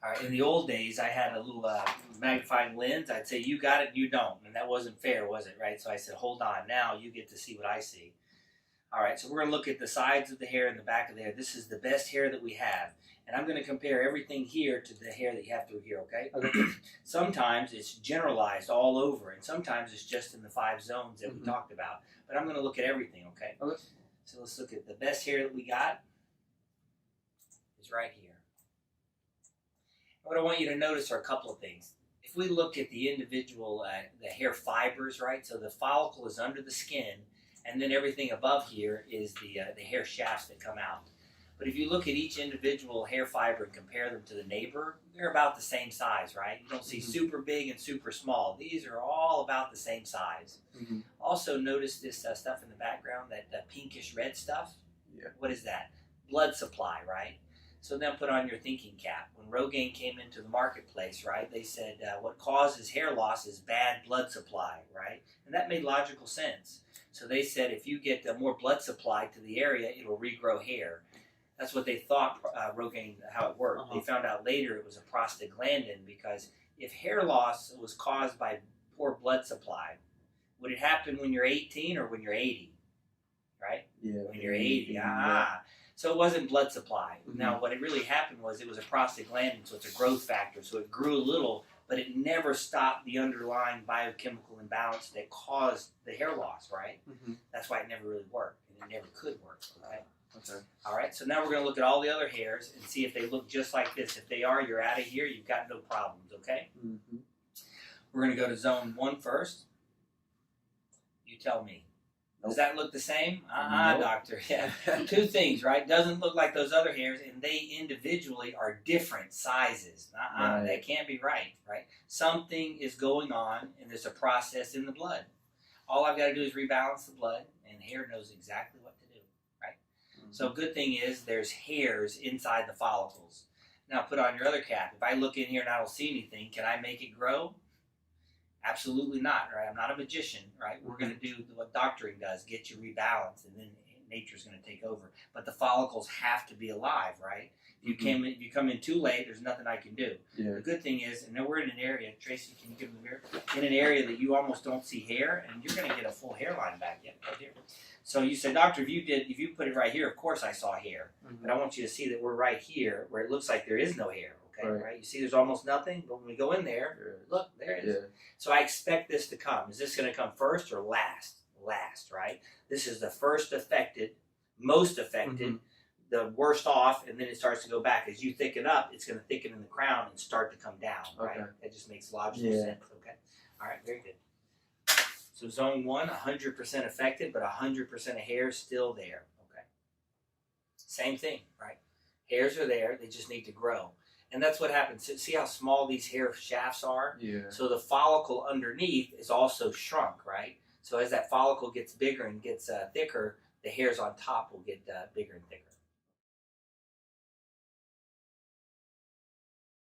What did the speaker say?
All right, in the old days, I had a little magnifying lens. I'd say, you got it, you don't. And that wasn't fair, was it, right? So I said, hold on. Now you get to see what I see. All right, so we're going to look at the sides of the hair and the back of the hair. This is the best hair that we have. And I'm going to compare everything here to the hair that you have through here, okay? Sometimes it's generalized all over, and sometimes it's just in the 5 zones that we talked about. But I'm going to look at everything, okay? So let's look at the best hair that we got is right here. What I want you to notice are a couple of things. If we look at the individual, the hair fibers, right? So the follicle is under the skin, and then everything above here is the hair shafts that come out. But if you look at each individual hair fiber and compare them to the neighbor, they're about the same size, right? You don't see super big and super small. These are all about the same size. Also, notice this stuff in the background, that pinkish red stuff. Yeah. What is that? Blood supply, right? So then put on your thinking cap. When Rogaine came into the marketplace, right, they said what causes hair loss is bad blood supply, right? And that made logical sense. So they said if you get more blood supply to the area, it'll regrow hair. That's what they thought Rogaine, how it worked. They found out later it was a prostaglandin, because if hair loss was caused by poor blood supply, would it happen when you're 18 or when you're 80? Right? Yeah. When you're 80. So it wasn't blood supply. Now, what it really happened was it was a prostaglandin, so it's a growth factor. So it grew a little, but it never stopped the underlying biochemical imbalance that caused the hair loss, right? That's why it never really worked, and it never could work, right? Okay. All right, so now we're going to look at all the other hairs and see if they look just like this. If they are, you're out of here. You've got no problems, okay? We're going to go to zone 1 first. You tell me. Does that look the same? Nope. Doctor. Yeah. 2 things, right? Doesn't look like those other hairs, and they individually are different sizes. Right. That can't be right? Something is going on, and there's a process in the blood. All I've got to do is rebalance the blood, and hair knows exactly what to do, right? So good thing is there's hairs inside the follicles. Now put on your other cap. If I look in here and I don't see anything, can I make it grow? Absolutely not, right? I'm not a magician, right? We're going to do what doctoring does, get you rebalanced, and then nature's going to take over. But the follicles have to be alive, right? If you come in too late, there's nothing I can do. Yeah. The good thing is, and now we're in an area, Tracy, can you give them the mirror? In an area that you almost don't see hair, and you're going to get a full hairline back right here. So you said, doctor, if you put it right here, of course I saw hair. But I want you to see that we're right here where it looks like there is no hair. Okay, right? You see there's almost nothing, but when we go in there, look, there it is. Yeah. So I expect this to come. Is this going to come first or last? Last, right? This is the first affected, most affected, the worst off, and then it starts to go back. As you thicken up, it's going to thicken in the crown and start to come down, right? That just makes logical sense, okay? All right, very good. So zone 1, 100% affected, but 100% of hair still there, okay? Same thing, right? Hairs are there, they just need to grow. And that's what happens. See how small these hair shafts are? Yeah. So the follicle underneath is also shrunk, right? So as that follicle gets bigger and gets thicker, the hairs on top will get bigger and thicker.